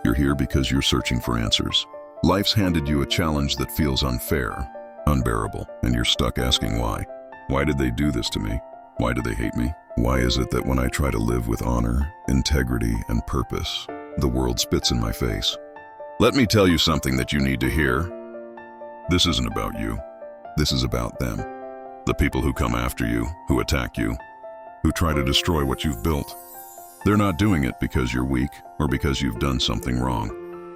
You're here because you're searching for answers. Life's handed you a challenge that feels unfair, unbearable, and you're stuck asking why. Why did they do this to me? Why do they hate me? Why is it that when I try to live with honor, integrity, and purpose, the world spits in my face? Let me tell you something that you need to hear. This isn't about you. This is about them. The people who come after you, who attack you, who try to destroy what you've built. They're not doing it because you're weak or because you've done something wrong.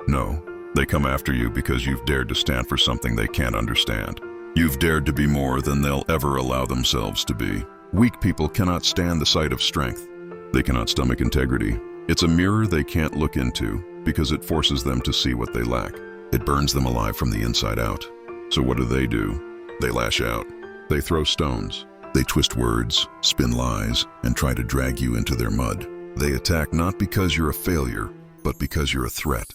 No, they come after you because you've dared to stand for something they can't understand. You've dared to be more than they'll ever allow themselves to be. Weak people cannot stand the sight of strength. They cannot stomach integrity. It's a mirror they can't look into because it forces them to see what they lack. It burns them alive from the inside out. So what do? They lash out. They throw stones. They twist words, spin lies, and try to drag you into their mud. They attack not because you're a failure, but because you're a threat.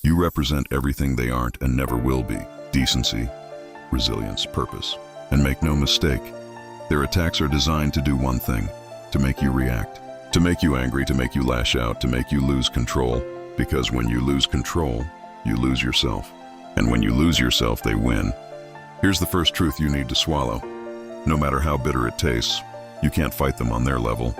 You represent everything they aren't and never will be. Decency, resilience, purpose. And make no mistake, their attacks are designed to do one thing: to make you react, to make you angry, to make you lash out, to make you lose control. Because when you lose control, you lose yourself. And when you lose yourself, they win. Here's the first truth you need to swallow. No matter how bitter it tastes, you can't fight them on their level.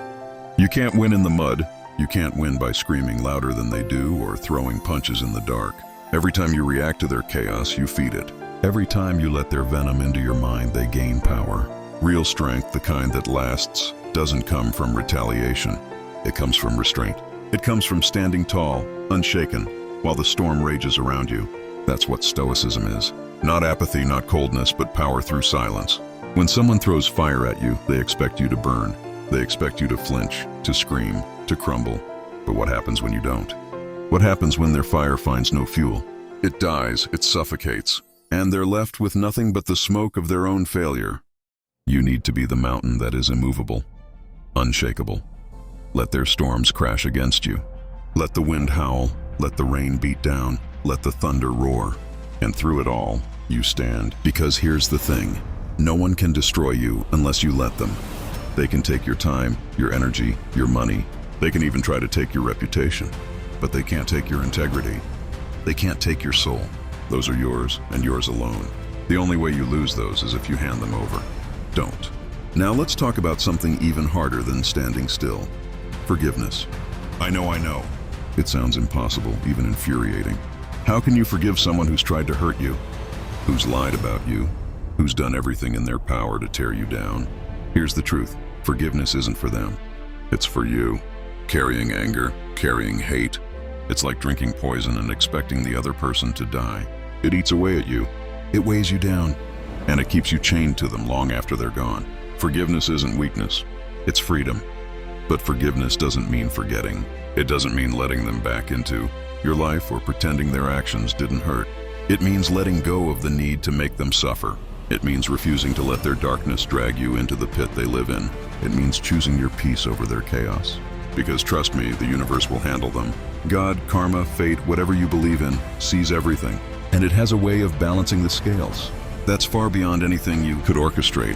You can't win in the mud. You can't win by screaming louder than they do or throwing punches in the dark. Every time you react to their chaos, you feed it. Every time you let their venom into your mind, they gain power. Real strength, the kind that lasts, doesn't come from retaliation. It comes from restraint. It comes from standing tall, unshaken, while the storm rages around you. That's what stoicism is. Not apathy, not coldness, but power through silence. When someone throws fire at you, they expect you to burn. They expect you to flinch, to scream, to crumble. But what happens when you don't? What happens when their fire finds no fuel? It dies, it suffocates, and they're left with nothing but the smoke of their own failure. You need to be the mountain that is immovable, unshakable. Let their storms crash against you. Let the wind howl, let the rain beat down, let the thunder roar. And through it all, you stand. Because here's the thing, no one can destroy you unless you let them. They can take your time, your energy, your money. They can even try to take your reputation. But they can't take your integrity. They can't take your soul. Those are yours and yours alone. The only way you lose those is if you hand them over. Don't. Now let's talk about something even harder than standing still. Forgiveness. I know. It sounds impossible, even infuriating. How can you forgive someone who's tried to hurt you, who's lied about you, who's done everything in their power to tear you down? Here's the truth. Forgiveness isn't for them. It's for you. Carrying anger, carrying hate. It's like drinking poison and expecting the other person to die. It eats away at you. It weighs you down. And it keeps you chained to them long after they're gone. Forgiveness isn't weakness. It's freedom. But forgiveness doesn't mean forgetting. It doesn't mean letting them back into your life or pretending their actions didn't hurt. It means letting go of the need to make them suffer. It means refusing to let their darkness drag you into the pit they live in. It means choosing your peace over their chaos. Because trust me, the universe will handle them. God, karma, fate, whatever you believe in, sees everything. And it has a way of balancing the scales. That's far beyond anything you could orchestrate.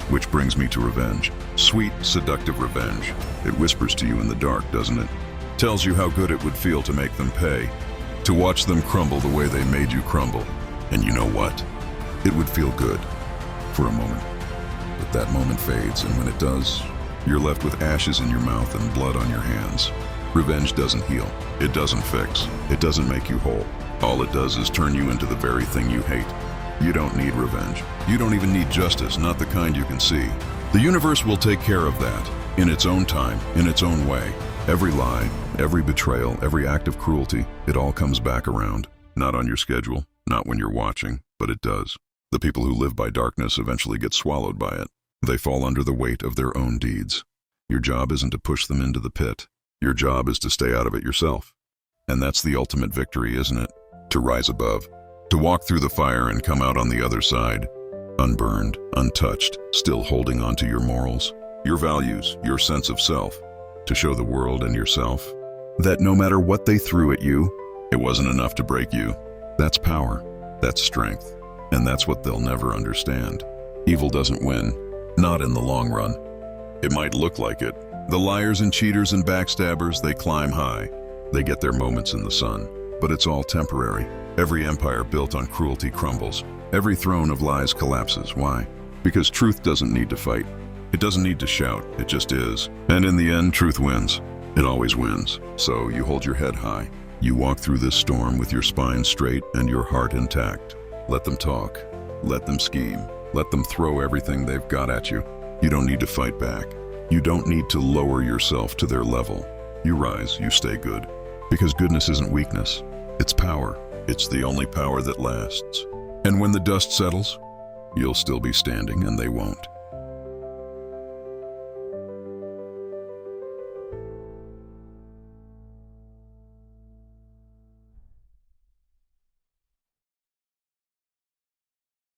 Which brings me to revenge. Sweet, seductive revenge. It whispers to you in the dark, doesn't it? Tells you how good it would feel to make them pay. To watch them crumble the way they made you crumble. And you know what? It would feel good. For a moment. But that moment fades, and when it does, you're left with ashes in your mouth and blood on your hands. Revenge doesn't heal. It doesn't fix. It doesn't make you whole. All it does is turn you into the very thing you hate. You don't need revenge. You don't even need justice, not the kind you can see. The universe will take care of that, in its own time, in its own way. Every lie, every betrayal, every act of cruelty, it all comes back around. Not on your schedule, not when you're watching, but it does. The people who live by darkness eventually get swallowed by it. They fall under the weight of their own deeds. Your job isn't to push them into the pit. Your job is to stay out of it yourself. And that's the ultimate victory, isn't it? To rise above. To walk through the fire and come out on the other side, unburned, untouched, still holding on to your morals, your values, your sense of self, to show the world and yourself that no matter what they threw at you, it wasn't enough to break you. That's power, that's strength, and that's what they'll never understand. Evil doesn't win, not in the long run. It might look like it. The liars and cheaters and backstabbers, they climb high. They get their moments in the sun. but it's all temporary. Every empire built on cruelty crumbles. Every throne of lies collapses. Why? Because truth doesn't need to fight. It doesn't need to shout, it just is. And in the end, truth wins. It always wins. So you hold your head high. You walk through this storm with your spine straight and your heart intact. Let them talk. Let them scheme. Let them throw everything they've got at you. You don't need to fight back. You don't need to lower yourself to their level. You rise, you stay good. Because goodness isn't weakness. It's power. It's the only power that lasts. And when the dust settles, you'll still be standing and they won't.